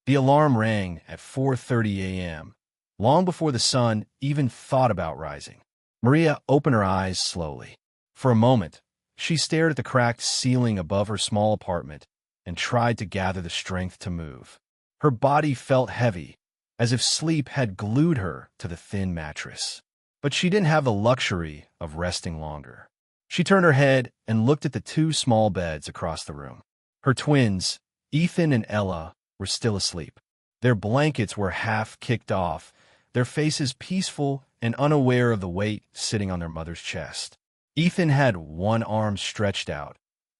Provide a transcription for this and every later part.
The alarm rang at 4:30 a.m., long before the sun even thought about rising. Maria opened her eyes slowly. For a moment, she stared at the cracked ceiling above her small apartment and tried to gather the strength to move. Her body felt heavy, as if sleep had glued her to the thin mattress. But she didn't have the luxury of resting longer. She turned her head and looked at the two small beds across the room. Her twins, Ethan and Ella, were still asleep. Their blankets were half kicked off, their faces peaceful and unaware of the weight sitting on their mother's chest. Ethan had one arm stretched out,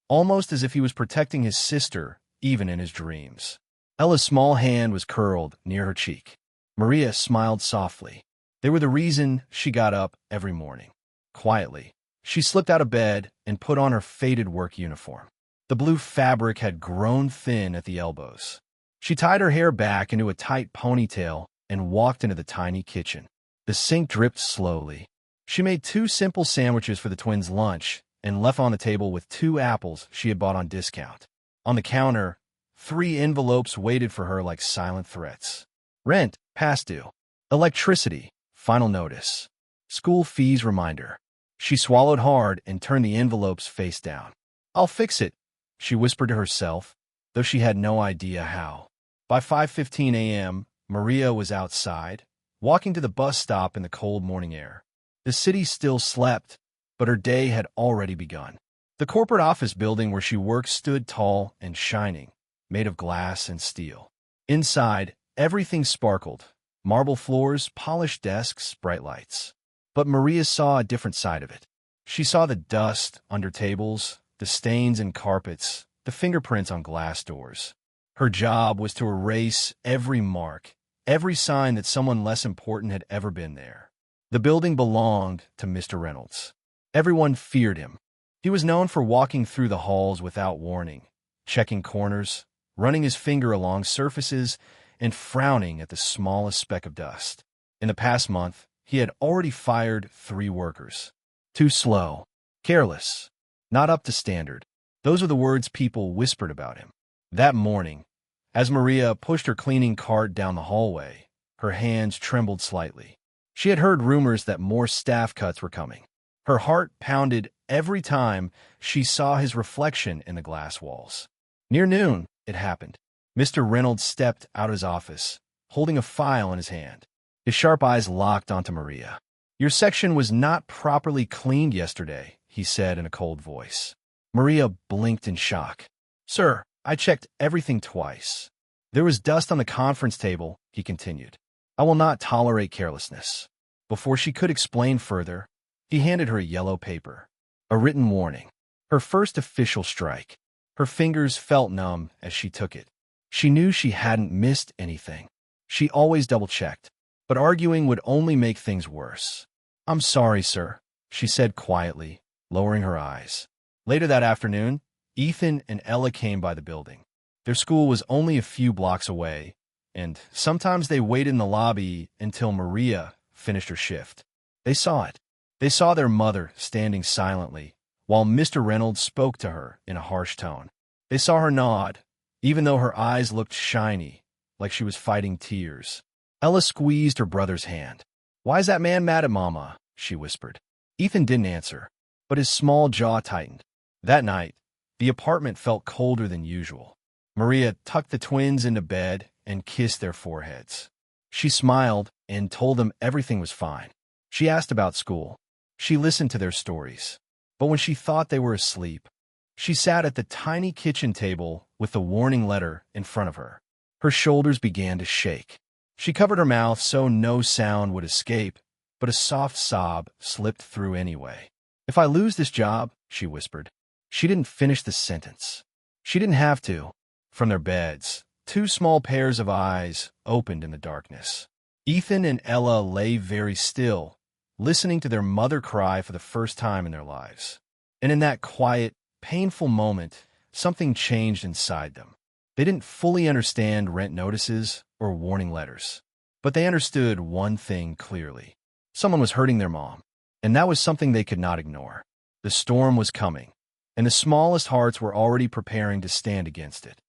almost as if he was protecting his sister even in his dreams. Ella's small hand was curled near her cheek. Maria smiled softly. They were the reason she got up every morning. Quietly, she slipped out of bed and put on her faded work uniform. The blue fabric had grown thin at the elbows. She tied her hair back into a tight ponytail and walked into the tiny kitchen. The sink dripped slowly. She made 2 simple sandwiches for the twins' lunch and left on the table with 2 apples she had bought on discount. On the counter, 3 envelopes waited for her like silent threats. Rent, past due. Electricity, final notice. School fees reminder. She swallowed hard and turned the envelopes face down. "I'll fix it," she whispered to herself, though she had no idea how. By 5:15 a.m., Maria was outside, walking to the bus stop in the cold morning air. The city still slept, but her day had already begun. The corporate office building where she worked stood tall and shining, made of glass and steel. Inside, everything sparkled. Marble floors, polished desks, bright lights. But Maria saw a different side of it. She saw the dust under tables, the stains in carpets, the fingerprints on glass doors. Her job was to erase every mark, every sign that someone less important had ever been there. The building belonged to Mr. Reynolds. Everyone feared him. He was known for walking through the halls without warning, checking corners, running his finger along surfaces, and frowning at the smallest speck of dust. In the past month, he had already fired 3 workers. Too slow, careless, not up to standard. Those were the words people whispered about him. That morning, as Maria pushed her cleaning cart down the hallway, her hands trembled slightly. She had heard rumors that more staff cuts were coming. Her heart pounded every time she saw his reflection in the glass walls. Near noon, it happened. Mr. Reynolds stepped out of his office, holding a file in his hand. His sharp eyes locked onto Maria. "Your section was not properly cleaned yesterday," he said in a cold voice. Maria blinked in shock. "Sir, I checked everything twice. There was dust on the conference table," he continued. "I will not tolerate carelessness." Before she could explain further, he handed her a yellow paper, a written warning, her first official strike. Her fingers felt numb as she took it. She knew she hadn't missed anything. She always double-checked, but arguing would only make things worse. "I'm sorry, sir," she said quietly, lowering her eyes. Later that afternoon, Ethan and Ella came by the building. Their school was only a few blocks away, and sometimes they waited in the lobby until Maria finished her shift. They saw it. They saw their mother standing silently, while Mr. Reynolds spoke to her in a harsh tone. They saw her nod, even though her eyes looked shiny, like she was fighting tears. Ella squeezed her brother's hand. "Why is that man mad at Mama?" she whispered. Ethan didn't answer, but his small jaw tightened. That night, the apartment felt colder than usual. Maria tucked the twins into bed and kissed their foreheads. She smiled and told them everything was fine. She asked about school. She listened to their stories. But when she thought they were asleep, she sat at the tiny kitchen table with the warning letter in front of her. Her shoulders began to shake. She covered her mouth so no sound would escape, but a soft sob slipped through anyway. "If I lose this job," she whispered. She didn't finish the sentence. She didn't have to. From their beds, 2 small pairs of eyes opened in the darkness. Ethan and Ella lay very still, listening to their mother cry for the first time in their lives. And in that quiet, painful moment, something changed inside them. They didn't fully understand rent notices or warning letters, but they understood one thing clearly. Someone was hurting their mom, and that was something they could not ignore. The storm was coming, and the smallest hearts were already preparing to stand against it.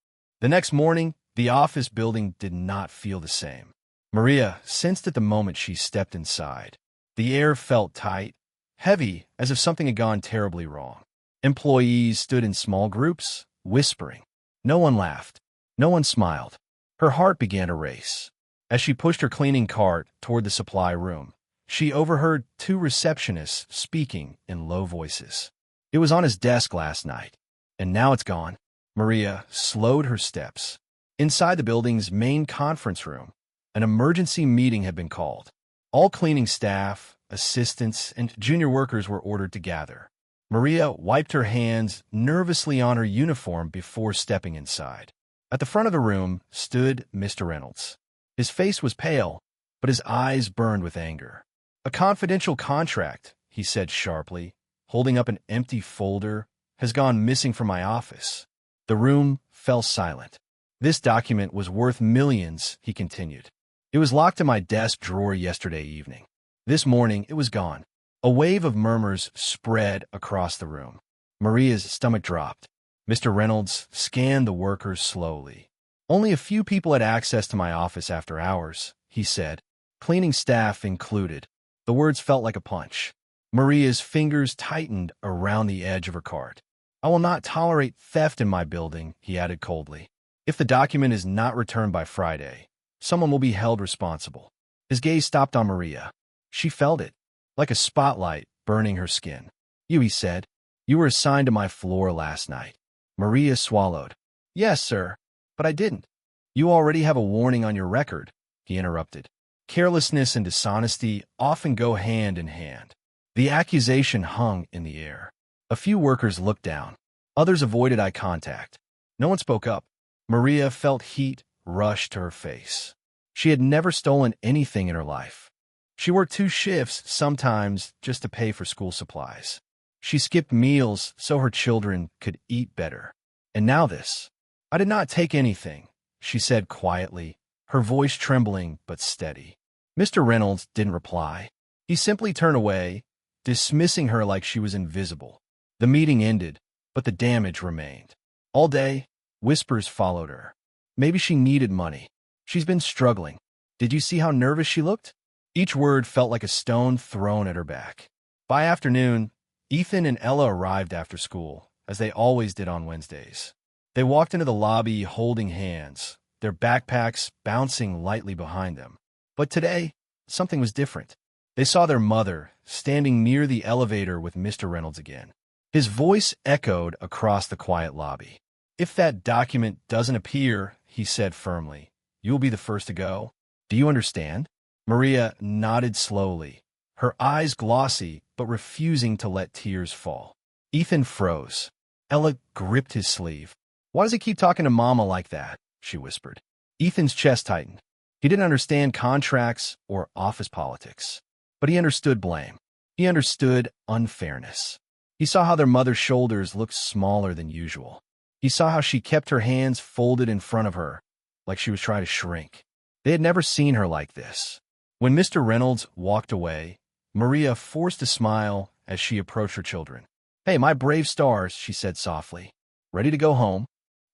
The next morning, The office building did not feel the same. Maria sensed it the moment she stepped inside. The air felt tight, heavy, as if something had gone terribly wrong. Employees stood in small groups, whispering. No one laughed. No one smiled. Her heart began to race. As she pushed her cleaning cart toward the supply room, she overheard two receptionists speaking in low voices. It was on his desk last night, and now it's gone. Maria slowed her steps. Inside the building's main conference room, an emergency meeting had been called. All cleaning staff, assistants, and junior workers were ordered to gather. Maria wiped her hands nervously on her uniform before stepping inside. At the front of the room stood Mr. Reynolds. His face was pale, but his eyes burned with anger. "A confidential contract," he said sharply, holding up an empty folder, "has gone missing from my office." The room fell silent. "This document was worth millions," he continued. "It was locked in my desk drawer yesterday evening. This morning, it was gone." A wave of murmurs spread across the room. Maria's stomach dropped. Mr. Reynolds scanned the workers slowly. "Only a few people had access to my office after hours," he said, "cleaning staff included." The words felt like a punch. Maria's fingers tightened around the edge of her cart. "I will not tolerate theft in my building," he added coldly. "If the document is not returned by Friday, someone will be held responsible." His gaze stopped on Maria. She felt it, like a spotlight burning her skin. "You," he said, "you were assigned to my floor last night." Maria swallowed. "Yes, sir, but I didn't." "You already have a warning on your record," he interrupted. Carelessness and dishonesty often go hand in hand. The accusation hung in the air. A few workers looked down. Others avoided eye contact. No one spoke up. Maria felt heat rush to her face. She had never stolen anything in her life. She worked 2 shifts, sometimes just to pay for school supplies. She skipped meals so her children could eat better. And now this. "I did not take anything," she said quietly, her voice trembling but steady. Mr. Reynolds didn't reply. He simply turned away, dismissing her like she was invisible. The meeting ended, but the damage remained. All day, whispers followed her. Maybe she needed money. She's been struggling. Did you see how nervous she looked? Each word felt like a stone thrown at her back. By afternoon, Ethan and Ella arrived after school, as they always did on Wednesdays. They walked into the lobby holding hands, their backpacks bouncing lightly behind them. But today, something was different. They saw their mother standing near the elevator with Mr. Reynolds again. His voice echoed across the quiet lobby. "If that document doesn't appear," he said firmly, "you will be the first to go. Do you understand?" Maria nodded slowly, her eyes glossy but refusing to let tears fall. Ethan froze. Ella gripped his sleeve. "Why does he keep talking to Mama like that?" she whispered. Ethan's chest tightened. He didn't understand contracts or office politics, but he understood blame. He understood unfairness. He saw how their mother's shoulders looked smaller than usual. He saw how she kept her hands folded in front of her, like she was trying to shrink. They had never seen her like this. When Mr. Reynolds walked away, Maria forced a smile as she approached her children. "Hey, my brave stars," she said softly. "Ready to go home?"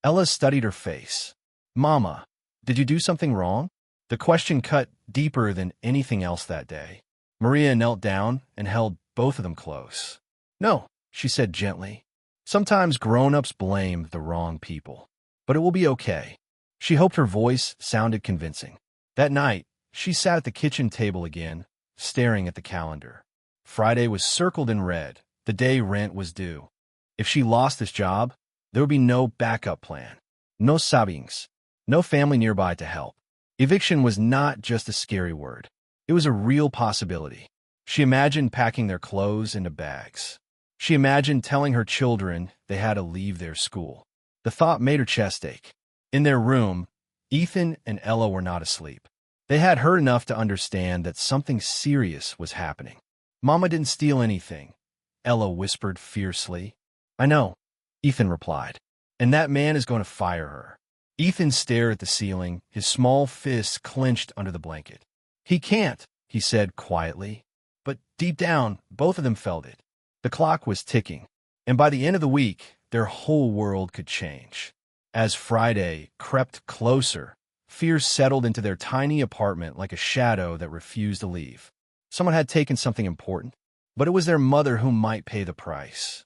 Ella studied her face. "Mama, did you do something wrong?" The question cut deeper than anything else that day. Maria knelt down and held both of them close. "No," she said gently. "Sometimes grown-ups blame the wrong people, but it will be okay." She hoped her voice sounded convincing. That night, she sat at the kitchen table again, staring at the calendar. Friday was circled in red, the day rent was due. If she lost this job, there would be no backup plan, no savings, no family nearby to help. Eviction was not just a scary word. It was a real possibility. She imagined packing their clothes into bags. She imagined telling her children they had to leave their school. The thought made her chest ache. In their room, Ethan and Ella were not asleep. They had heard enough to understand that something serious was happening. "Mama didn't steal anything," Ella whispered fiercely. "I know," Ethan replied. "And that man is going to fire her." Ethan stared at the ceiling, his small fists clenched under the blanket. "He can't," he said quietly. But deep down, both of them felt it. The clock was ticking, and by the end of the week, their whole world could change. As Friday crept closer, fear settled into their tiny apartment like a shadow that refused to leave. Someone had taken something important, but it was their mother who might pay the price.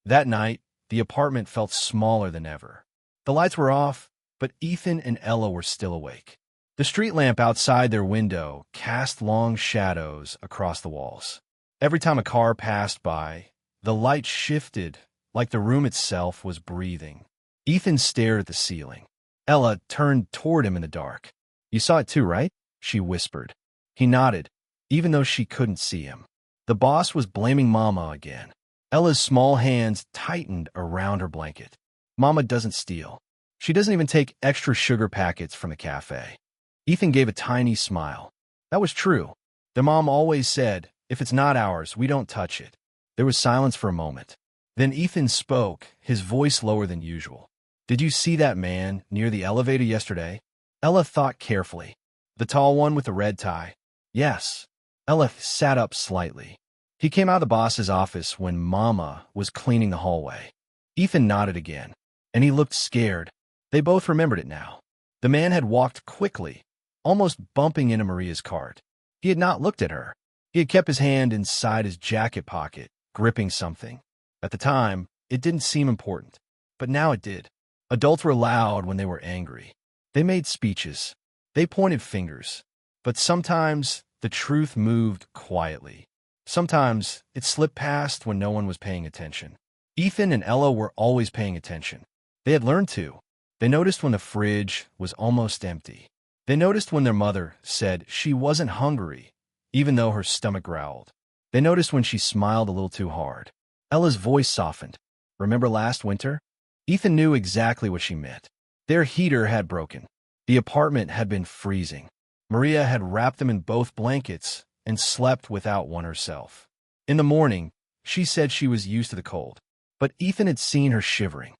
That night, the apartment felt smaller than ever. The lights were off, but Ethan and Ella were still awake. The street lamp outside their window cast long shadows across the walls. Every time a car passed by, the light shifted like the room itself was breathing. Ethan stared at the ceiling. Ella turned toward him in the dark. "You saw it too, right?" she whispered. He nodded, even though she couldn't see him. The boss was blaming Mama again. Ella's small hands tightened around her blanket. "Mama doesn't steal. She doesn't even take extra sugar packets from the cafe." Ethan gave a tiny smile. That was true. Their mom always said, "If it's not ours, we don't touch it." There was silence for a moment. Then Ethan spoke, his voice lower than usual. "Did you see that man near the elevator yesterday?" Ella thought carefully. "The tall one with the red tie?" "Yes." Ella sat up slightly. "He came out of the boss's office when Mama was cleaning the hallway." Ethan nodded again, and he looked scared. They both remembered it now. The man had walked quickly, almost bumping into Maria's cart. He had not looked at her. He had kept his hand inside his jacket pocket, gripping something. At the time, it didn't seem important, but now it did. Adults were loud when they were angry. They made speeches. They pointed fingers. But sometimes the truth moved quietly. Sometimes it slipped past when no one was paying attention. Ethan and Ella were always paying attention. They had learned to. They noticed when the fridge was almost empty. They noticed when their mother said she wasn't hungry, even though her stomach growled. They noticed when she smiled a little too hard. Ella's voice softened. "Remember last winter?" Ethan knew exactly what she meant. Their heater had broken. The apartment had been freezing. Maria had wrapped them in both blankets and slept without one herself. In the morning, she said she was used to the cold, but Ethan had seen her shivering.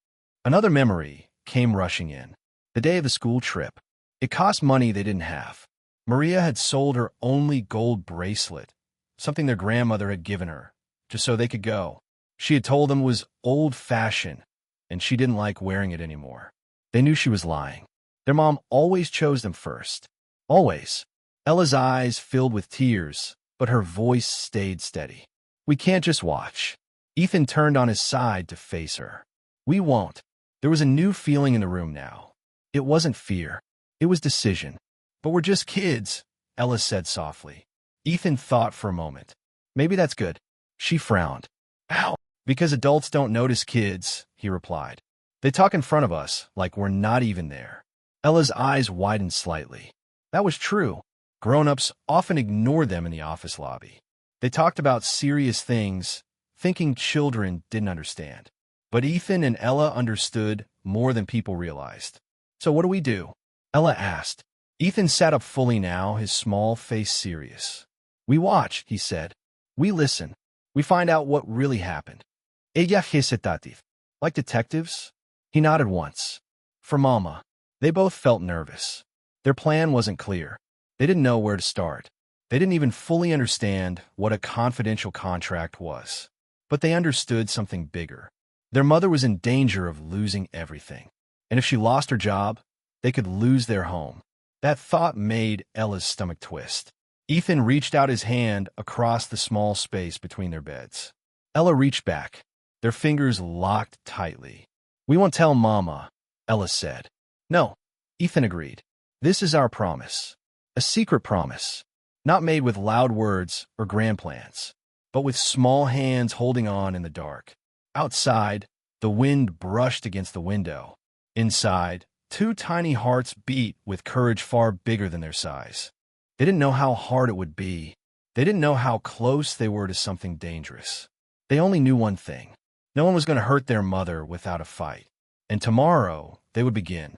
Another memory came rushing in. The day of the school trip. It cost money they didn't have. Maria had sold her only gold bracelet, something their grandmother had given her, just so they could go. She had told them it was old-fashioned, and she didn't like wearing it anymore. They knew she was lying. Their mom always chose them first. Always. Ella's eyes filled with tears, but her voice stayed steady. "We can't just watch." Ethan turned on his side to face her. "We won't." There was a new feeling in the room now. It wasn't fear. It was decision. "But we're just kids," Ella said softly. Ethan thought for a moment. "Maybe that's good." She frowned. "Ow." "Because adults don't notice kids," he replied. "They talk in front of us like we're not even there." Ella's eyes widened slightly. That was true. Grown-ups often ignored them in the office lobby. They talked about serious things, thinking children didn't understand. But Ethan and Ella understood more than people realized. "So what do we do?" Ella asked. Ethan sat up fully now, his small face serious. "We watch," he said. "We listen. We find out what really happened." "Ella hesitative." "Like detectives?" He nodded once. "For Mama." They both felt nervous. Their plan wasn't clear. They didn't know where to start. They didn't even fully understand what a confidential contract was. But they understood something bigger. Their mother was in danger of losing everything. And if she lost her job, they could lose their home. That thought made Ella's stomach twist. Ethan reached out his hand across the small space between their beds. Ella reached back. Their fingers locked tightly. "We won't tell Mama," Ella said. "No," Ethan agreed. "This is our promise. A secret promise. Not made with loud words or grand plans, but with small hands holding on in the dark." Outside, the wind brushed against the window. Inside, two tiny hearts beat with courage far bigger than their size. They didn't know how hard it would be. They didn't know how close they were to something dangerous. They only knew one thing. No one was going to hurt their mother without a fight. And tomorrow, they would begin.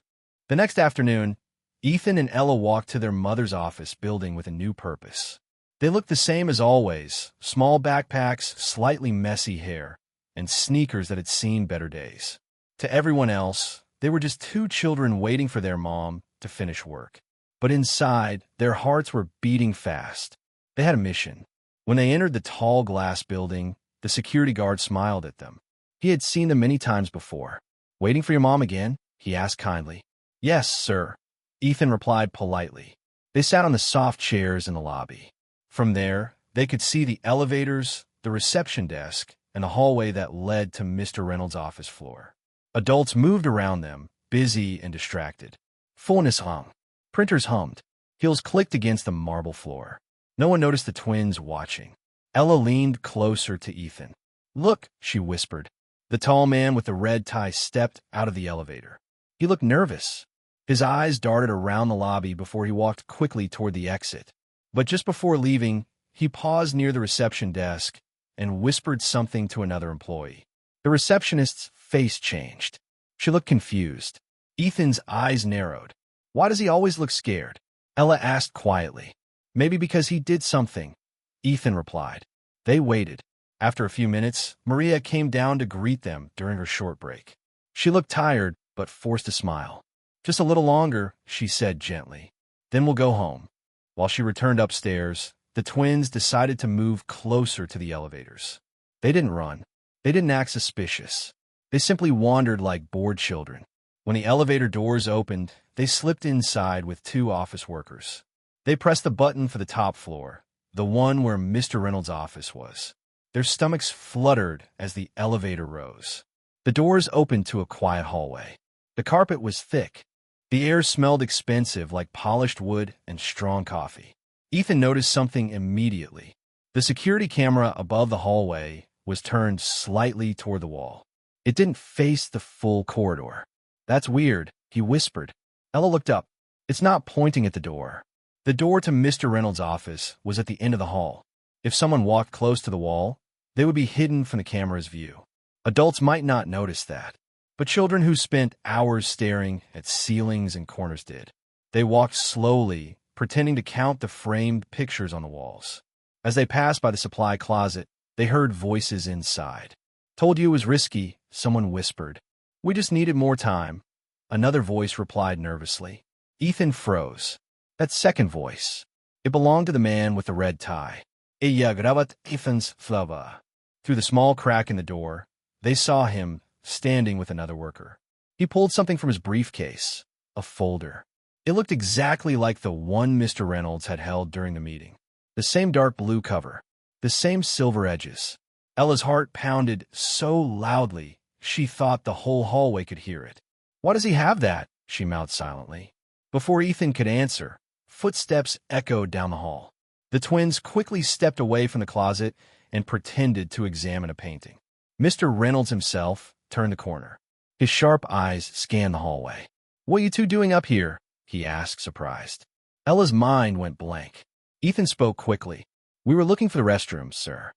The next afternoon, Ethan and Ella walked to their mother's office building with a new purpose. They looked the same as always, small backpacks, slightly messy hair, and sneakers that had seen better days. To everyone else, they were just two children waiting for their mom to finish work. But inside, their hearts were beating fast. They had a mission. When they entered the tall glass building, the security guard smiled at them. He had seen them many times before. "Waiting for your mom again?" he asked kindly. Yes, sir, Ethan replied politely. They sat on the soft chairs in the lobby. From there, they could see the elevators, the reception desk, and the hallway that led to Mr. Reynolds' office floor. Adults moved around them, busy and distracted. Phoners hung. Printers hummed. Heels clicked against the marble floor. No one noticed the twins watching. Ella leaned closer to Ethan. Look, she whispered. The tall man with the red tie stepped out of the elevator. He looked nervous. His eyes darted around the lobby before he walked quickly toward the exit. But just before leaving, he paused near the reception desk and whispered something to another employee. The receptionist's face changed. She looked confused. Ethan's eyes narrowed. Why does he always look scared? Ella asked quietly. Maybe because he did something, Ethan replied. They waited. After a few minutes, Maria came down to greet them during her short break. She looked tired, but forced a smile. Just a little longer, she said gently. Then we'll go home. While she returned upstairs, the twins decided to move closer to the elevators. They didn't run. They didn't act suspicious. They simply wandered like bored children. When the elevator doors opened, they slipped inside with two office workers. They pressed the button for the top floor, the one where Mr. Reynolds' office was. Their stomachs fluttered as the elevator rose. The doors opened to a quiet hallway. The carpet was thick. The air smelled expensive like polished wood and strong coffee. Ethan noticed something immediately. The security camera above the hallway was turned slightly toward the wall. It didn't face the full corridor. That's weird, he whispered. Ella looked up. It's not pointing at the door. The door to Mr. Reynolds' office was at the end of the hall. If someone walked close to the wall, they would be hidden from the camera's view. Adults might not notice that, but children who spent hours staring at ceilings and corners did. They walked slowly, pretending to count the framed pictures on the walls. As they passed by the supply closet, they heard voices inside. Told you it was risky, someone whispered. We just needed more time. Another voice replied nervously. Ethan froze. That second voice. It belonged to the man with the red tie. Ella gravat Ethan's flava. Through the small crack in the door, they saw him standing with another worker. He pulled something from his briefcase, a folder. It looked exactly like the one Mr. Reynolds had held during the meeting. The same dark blue cover, the same silver edges. Ella's heart pounded so loudly, she thought the whole hallway could hear it. Why does he have that? She mouthed silently. Before Ethan could answer, footsteps echoed down the hall. The twins quickly stepped away from the closet and pretended to examine a painting. Mr. Reynolds himself turned the corner. His sharp eyes scanned the hallway. What are you two doing up here? He asked, surprised. Ella's mind went blank. Ethan spoke quickly. We were looking for the restrooms, sir.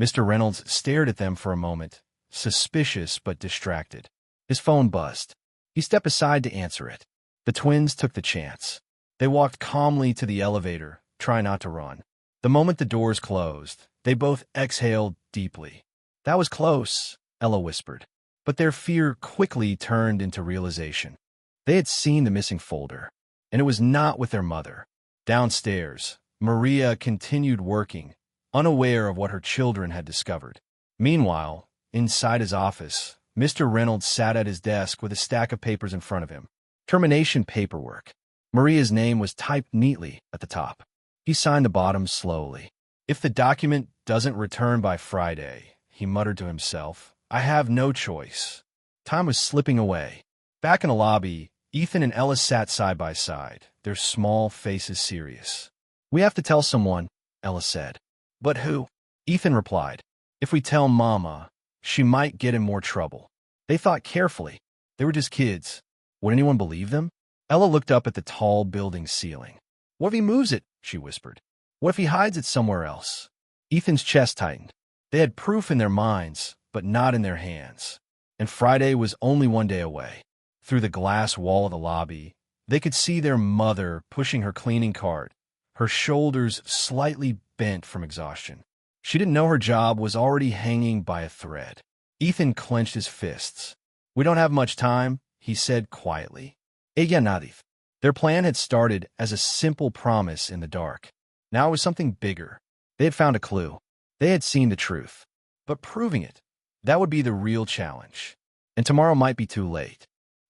Mr. Reynolds stared at them for a moment, suspicious but distracted. His phone buzzed. He stepped aside to answer it. The twins took the chance. They walked calmly to the elevator, trying not to run. The moment the doors closed, they both exhaled deeply. That was close, Ella whispered. But their fear quickly turned into realization. They had seen the missing folder, and it was not with their mother. Downstairs, Maria continued working, unaware of what her children had discovered. Meanwhile, inside his office, Mr. Reynolds sat at his desk with a stack of papers in front of him. Termination paperwork. Maria's name was typed neatly at the top. He signed the bottom slowly. If the document doesn't return by Friday, he muttered to himself, I have no choice. Time was slipping away. Back in the lobby, Ethan and Ella sat side by side, their small faces serious. We have to tell someone, Ella said. But who? Ethan replied. If we tell Mama, she might get in more trouble. They thought carefully. They were just kids. Would anyone believe them? Ella looked up at the tall building ceiling. What if he moves it? She whispered. What if he hides it somewhere else? Ethan's chest tightened. They had proof in their minds, but not in their hands. And Friday was only one day away. Through the glass wall of the lobby, they could see their mother pushing her cleaning cart, her shoulders slightly bent from exhaustion. She didn't know her job was already hanging by a thread. Ethan clenched his fists. We don't have much time, he said quietly. Ella nadif. Their plan had started as a simple promise in the dark. Now it was something bigger. They had found a clue. They had seen the truth. But proving it, that would be the real challenge. And tomorrow might be too late.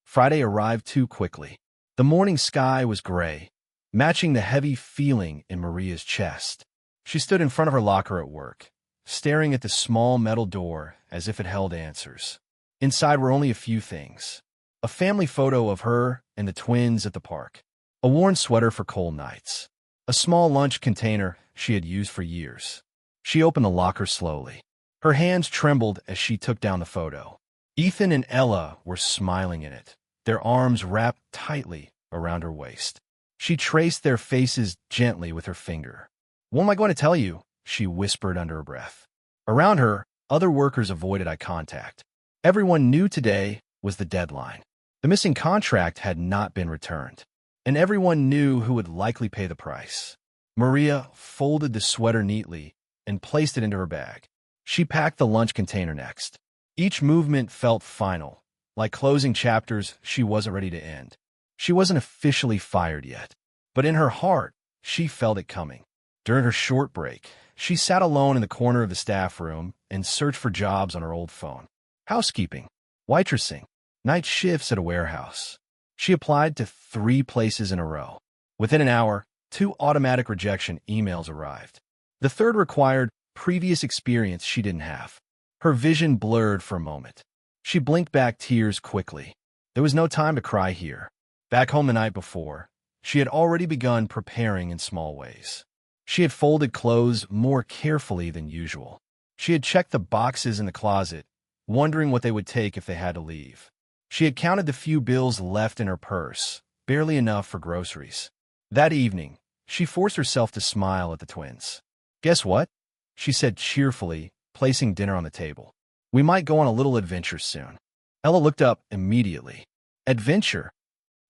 Friday arrived too quickly. The morning sky was gray, matching the heavy feeling in Maria's chest. She stood in front of her locker at work, staring at the small metal door as if it held answers. Inside were only a few things. A family photo of her and the twins at the park. A worn sweater for cold nights. A small lunch container she had used for years. She opened the locker slowly. Her hands trembled as she took down the photo. Ethan and Ella were smiling in it, their arms wrapped tightly around her waist. She traced their faces gently with her finger. "What am I going to tell you?" she whispered under her breath. Around her, other workers avoided eye contact. Everyone knew today was the deadline. The missing contract had not been returned, and everyone knew who would likely pay the price. Maria folded the sweater neatly and placed it into her bag. She packed the lunch container next. Each movement felt final, like closing chapters she wasn't ready to end. She wasn't officially fired yet, but in her heart, she felt it coming. During her short break, she sat alone in the corner of the staff room and searched for jobs on her old phone. Housekeeping, waitressing, night shifts at a warehouse. She applied to 3 places in a row. Within an hour, 2 automatic rejection emails arrived. The third required previous experience she didn't have. Her vision blurred for a moment. She blinked back tears quickly. There was no time to cry here. Back home the night before, she had already begun preparing in small ways. She had folded clothes more carefully than usual. She had checked the boxes in the closet, wondering what they would take if they had to leave. She had counted the few bills left in her purse, barely enough for groceries. That evening, she forced herself to smile at the twins. "Guess what?" she said cheerfully, placing dinner on the table. "We might go on a little adventure soon." Ella looked up immediately. "Adventure?"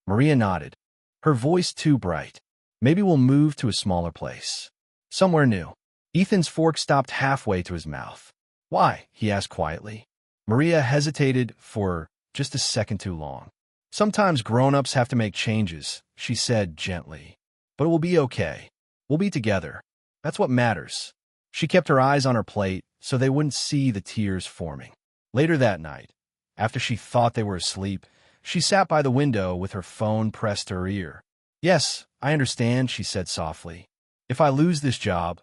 Maria nodded, her voice too bright. "Maybe we'll move to a smaller place. Somewhere new." Ethan's fork stopped halfway to his mouth. "Why?" he asked quietly. Maria hesitated for just a second too long. "Sometimes grown-ups have to make changes," she said gently. "But it will be okay. We'll be together. That's what matters." She kept her eyes on her plate so they wouldn't see the tears forming. Later that night, after she thought they were asleep, she sat by the window with her phone pressed to her ear. "Yes, I understand," she said softly. "If I lose this job,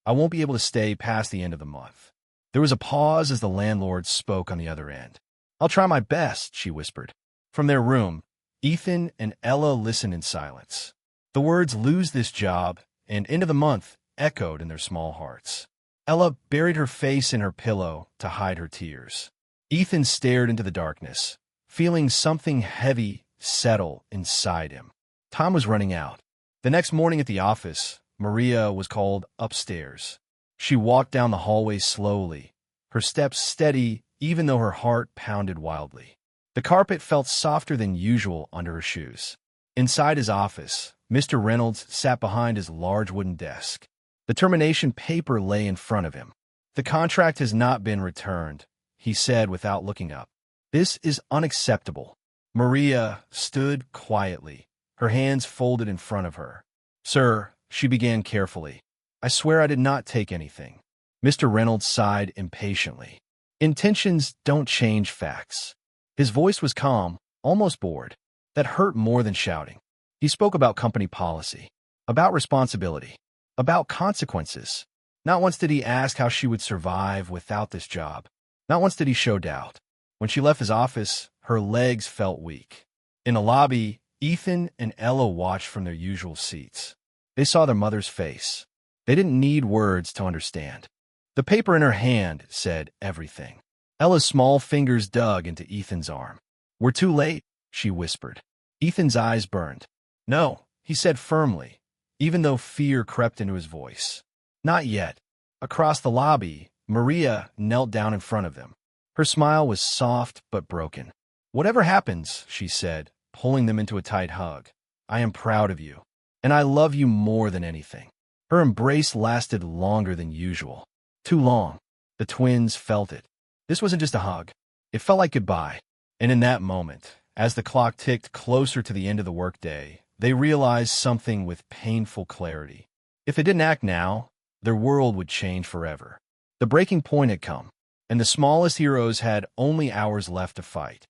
I won't be able to stay past the end of the month." There was a pause as the landlord spoke on the other end. "I'll try my best," she whispered. From their room, Ethan and Ella listened in silence. The words "lose this job" and "end of the month" echoed in their small hearts. Ella buried her face in her pillow to hide her tears. Ethan stared into the darkness, feeling something heavy settle inside him. Time was running out. The next morning at the office, Maria was called upstairs. She walked down the hallway slowly, her steps steady even though her heart pounded wildly. The carpet felt softer than usual under her shoes. Inside his office, Mr. Reynolds sat behind his large wooden desk. The termination paper lay in front of him. "The contract has not been returned," he said without looking up. "This is unacceptable." Maria stood quietly, her hands folded in front of her. "Sir," she began carefully, "I swear I did not take anything." Mr. Reynolds sighed impatiently. "Intentions don't change facts." His voice was calm, almost bored. That hurt more than shouting. He spoke about company policy, about responsibility, about consequences. Not once did he ask how she would survive without this job. Not once did he show doubt. When she left his office, her legs felt weak. In the lobby, Ethan and Ella watched from their usual seats. They saw their mother's face. They didn't need words to understand. The paper in her hand said everything. Ella's small fingers dug into Ethan's arm. "We're too late," she whispered. Ethan's eyes burned. "No," he said firmly, even though fear crept into his voice. "Not yet." Across the lobby, Maria knelt down in front of them. Her smile was soft but broken. "Whatever happens," she said, pulling them into a tight hug, "I am proud of you, and I love you more than anything." Her embrace lasted longer than usual. Too long. The twins felt it. This wasn't just a hug. It felt like goodbye. And in that moment, as the clock ticked closer to the end of the workday, they realized something with painful clarity. If they didn't act now, their world would change forever. The breaking point had come, and the smallest heroes had only hours left to fight.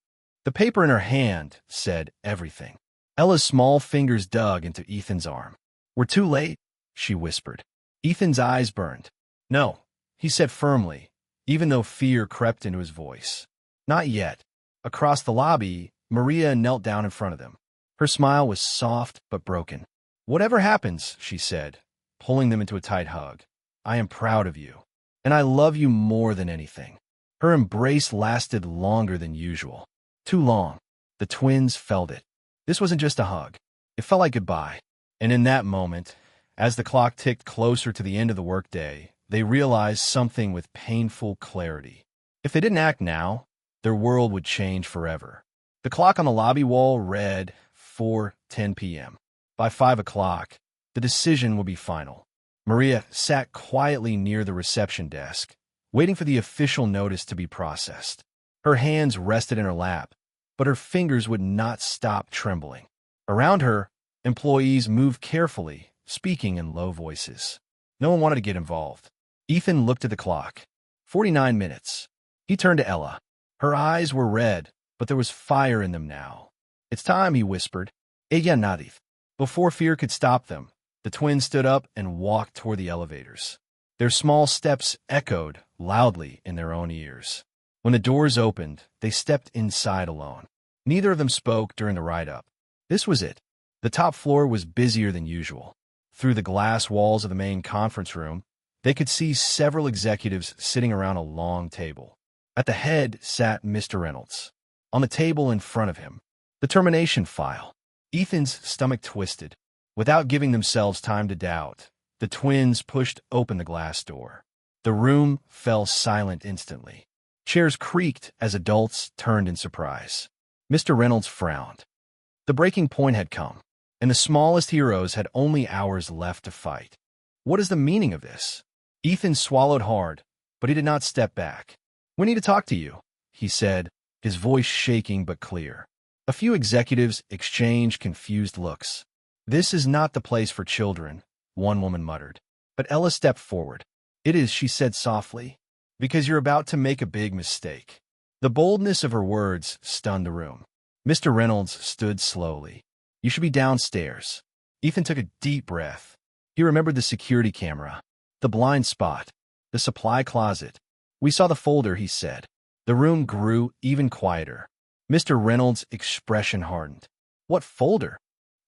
The paper in her hand said everything. Ella's small fingers dug into Ethan's arm. "We're too late," she whispered. Ethan's eyes burned. "No," he said firmly, even though fear crept into his voice. "Not yet." Across the lobby, Maria knelt down in front of them. Her smile was soft but broken. "Whatever happens," she said, pulling them into a tight hug, "I am proud of you, and I love you more than anything." Her embrace lasted longer than usual. Too long. The twins felt it. This wasn't just a hug. It felt like goodbye. And in that moment, as the clock ticked closer to the end of the workday, they realized something with painful clarity. If they didn't act now, their world would change forever. The clock on the lobby wall read 4:10 p.m. By 5 o'clock, the decision would be final. Maria sat quietly near the reception desk, waiting for the official notice to be processed. Her hands rested in her lap, but her fingers would not stop trembling. Around her, employees moved carefully, speaking in low voices. No one wanted to get involved. Ethan looked at the clock. 49 minutes. He turned to Ella. Her eyes were red, but there was fire in them now. "It's time," he whispered. "Ella nadith." Before fear could stop them, the twins stood up and walked toward the elevators. Their small steps echoed loudly in their own ears. When the doors opened, they stepped inside alone. Neither of them spoke during the ride-up. This was it. The top floor was busier than usual. Through the glass walls of the main conference room, they could see several executives sitting around a long table. At the head sat Mr. Reynolds. On the table in front of him, the termination file. Ethan's stomach twisted. Without giving themselves time to doubt, the twins pushed open the glass door. The room fell silent instantly. Chairs creaked as adults turned in surprise. Mr. Reynolds frowned. The breaking point had come, and the smallest heroes had only hours left to fight. What is the meaning of this? Ethan swallowed hard, but he did not step back. "We need to talk to you," he said, his voice shaking but clear. A few executives exchanged confused looks. "This is not the place for children," one woman muttered. But Ella stepped forward. "It is," she said softly, "because you're about to make a big mistake." The boldness of her words stunned the room. Mr. Reynolds stood slowly. "You should be downstairs." Ethan took a deep breath. He remembered the security camera, the blind spot, the supply closet. "We saw the folder," he said. The room grew even quieter. Mr. Reynolds' expression hardened. "What folder?"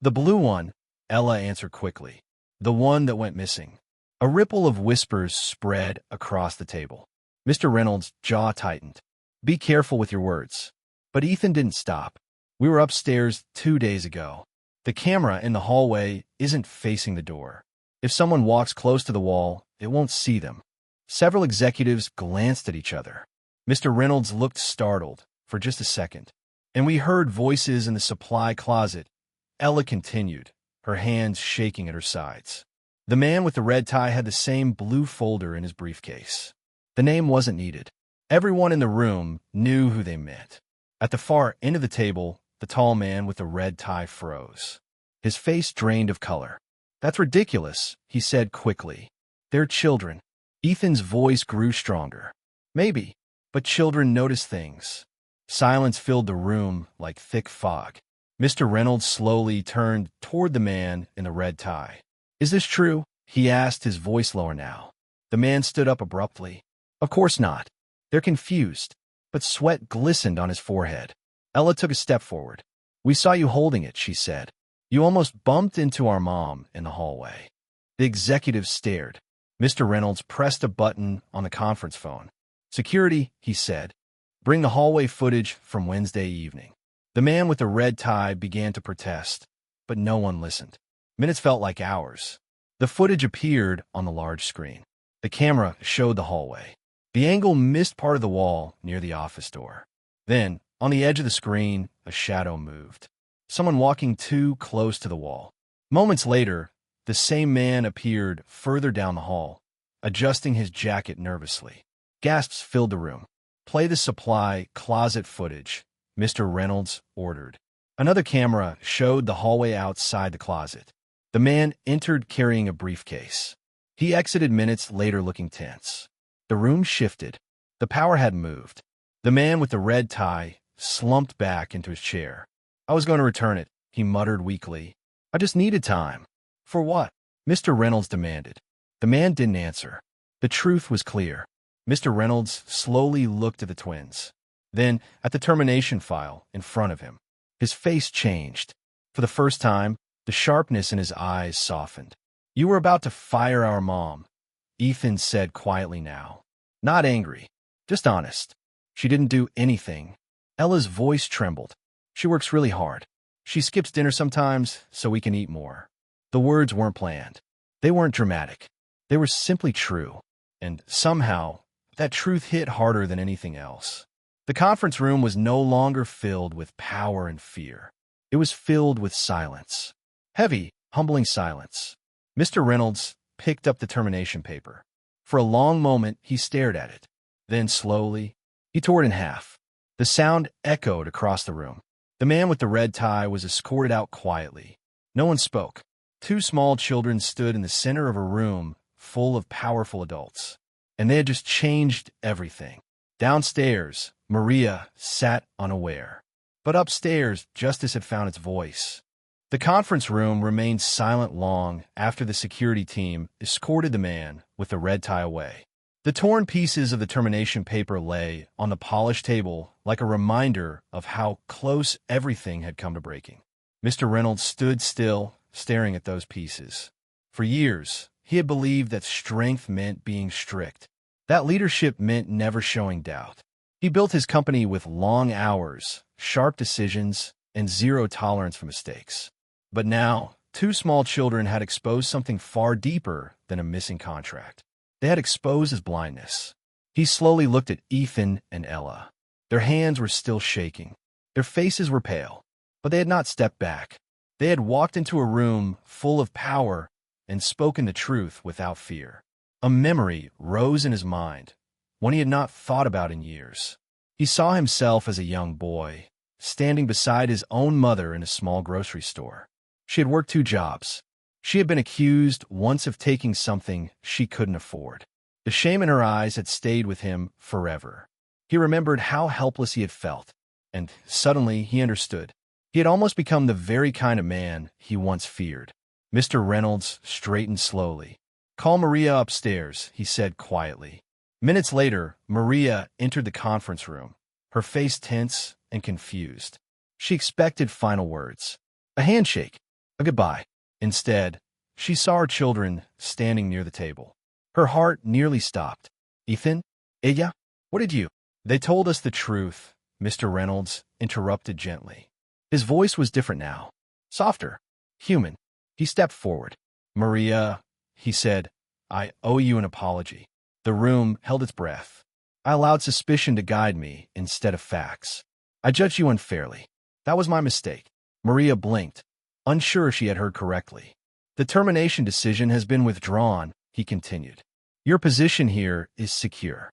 "The blue one," Ella answered quickly. "The one that went missing." A ripple of whispers spread across the table. Mr. Reynolds' jaw tightened. "Be careful with your words." But Ethan didn't stop. "We were upstairs 2 days ago. The camera in the hallway isn't facing the door. If someone walks close to the wall, it won't see them." Several executives glanced at each other. Mr. Reynolds looked startled for just a second. "And we heard voices in the supply closet," Ella continued, her hands shaking at her sides. The man with the red tie had the same blue folder in his briefcase. The name wasn't needed. Everyone in the room knew who they meant. At the far end of the table, the tall man with the red tie froze. His face drained of color. "That's ridiculous," he said quickly. "They're children." Ethan's voice grew stronger. "Maybe, but children notice things." Silence filled the room like thick fog. Mr. Reynolds slowly turned toward the man in the red tie. "Is this true?" he asked, his voice lower now. The man stood up abruptly. "Of course not." They're confused, but sweat glistened on his forehead. Ella took a step forward. "We saw you holding it," she said. "You almost bumped into our mom in the hallway." The executive stared. Mr. Reynolds pressed a button on the conference phone. "Security," he said. "Bring the hallway footage from Wednesday evening." The man with the red tie began to protest, but no one listened. Minutes felt like hours. The footage appeared on the large screen. The camera showed the hallway. The angle missed part of the wall near the office door. Then, on the edge of the screen, a shadow moved. Someone walking too close to the wall. Moments later, the same man appeared further down the hall, adjusting his jacket nervously. Gasps filled the room. "Play the supply closet footage," Mr. Reynolds ordered. Another camera showed the hallway outside the closet. The man entered carrying a briefcase. He exited minutes later looking tense. The room shifted. The power had moved. The man with the red tie slumped back into his chair. I was going to return it, he muttered weakly. I just needed time. For what? Mr. Reynolds demanded. The man didn't answer. The truth was clear. Mr. Reynolds slowly looked at the twins, then at the termination file in front of him. His face changed. For the first time, the sharpness in his eyes softened. You were about to fire our mom, Ethan said quietly now. Not angry, just honest. She didn't do anything. Ella's voice trembled. She works really hard. She skips dinner sometimes so we can eat more. The words weren't planned. They weren't dramatic. They were simply true. And somehow, that truth hit harder than anything else. The conference room was no longer filled with power and fear. It was filled with silence. Heavy, humbling silence. Mr. Reynolds picked up the termination paper. For a long moment, he stared at it. Then, slowly, he tore it in half. The sound echoed across the room. The man with the red tie was escorted out quietly. No one spoke. Two small children stood in the center of a room full of powerful adults. And they had just changed everything. Downstairs, Maria sat unaware. But upstairs, justice had found its voice. The conference room remained silent long after the security team escorted the man with the red tie away. The torn pieces of the termination paper lay on the polished table like a reminder of how close everything had come to breaking. Mr. Reynolds stood still, staring at those pieces. For years, he had believed that strength meant being strict. That leadership meant never showing doubt. He built his company with long hours, sharp decisions, and zero tolerance for mistakes. But now, two small children had exposed something far deeper than a missing contract. They had exposed his blindness. He slowly looked at Ethan and Ella. Their hands were still shaking. Their faces were pale, but they had not stepped back. They had walked into a room full of power and spoken the truth without fear. A memory rose in his mind, one he had not thought about in years. He saw himself as a young boy, standing beside his own mother in a small grocery store. She had worked 2 jobs. She had been accused once of taking something she couldn't afford. The shame in her eyes had stayed with him forever. He remembered how helpless he had felt, and suddenly he understood. He had almost become the very kind of man he once feared. Mr. Reynolds straightened slowly. Call Maria upstairs, he said quietly. Minutes later, Maria entered the conference room, her face tense and confused. She expected final words. A handshake, a goodbye. Instead, she saw her children standing near the table. Her heart nearly stopped. Ethan? Ella? What did you? They told us the truth, Mr. Reynolds interrupted gently. His voice was different now. Softer. Human. He stepped forward. Maria, he said, I owe you an apology. The room held its breath. I allowed suspicion to guide me instead of facts. I judged you unfairly. That was my mistake. Maria blinked, unsure if she had heard correctly. The termination decision has been withdrawn, he continued. Your position here is secure.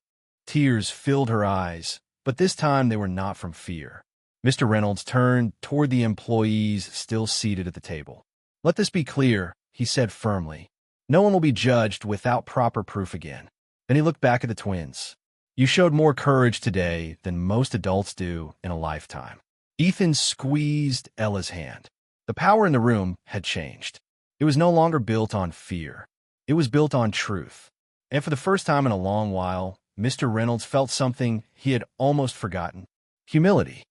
Tears filled her eyes, but this time they were not from fear. Mr. Reynolds turned toward the employees still seated at the table. Let this be clear, he said firmly. No one will be judged without proper proof again. Then he looked back at the twins. You showed more courage today than most adults do in a lifetime. Ethan squeezed Ella's hand. The power in the room had changed. It was no longer built on fear. It was built on truth. And for the first time in a long while, Mr. Reynolds felt something he had almost forgotten. Humility.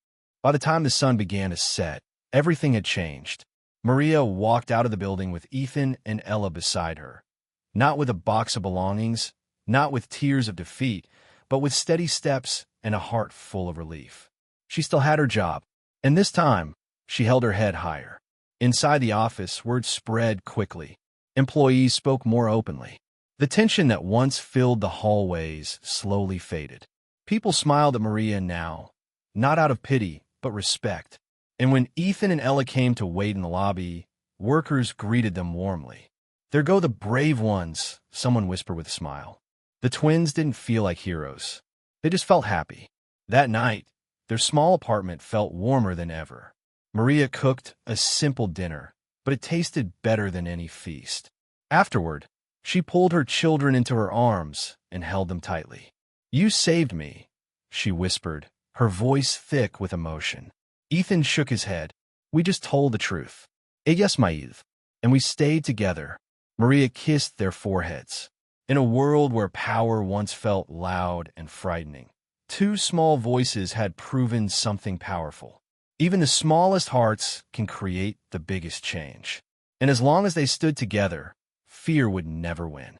By the time the sun began to set, everything had changed. Maria walked out of the building with Ethan and Ella beside her. Not with a box of belongings, not with tears of defeat, but with steady steps and a heart full of relief. She still had her job, and this time, she held her head higher. Inside the office, word spread quickly. Employees spoke more openly. The tension that once filled the hallways slowly faded. People smiled at Maria now, not out of pity, but respect. And when Ethan and Ella came to wait in the lobby, workers greeted them warmly. There go the brave ones, someone whispered with a smile. The twins didn't feel like heroes. They just felt happy. That night, their small apartment felt warmer than ever. Maria cooked a simple dinner, but it tasted better than any feast. Afterward, she pulled her children into her arms and held them tightly. You saved me, she whispered, her voice thick with emotion. Ethan shook his head. We just told the truth. Yes, Maeve. And we stayed together. Maria kissed their foreheads. In a world where power once felt loud and frightening, two small voices had proven something powerful. Even the smallest hearts can create the biggest change. And as long as they stood together, fear would never win.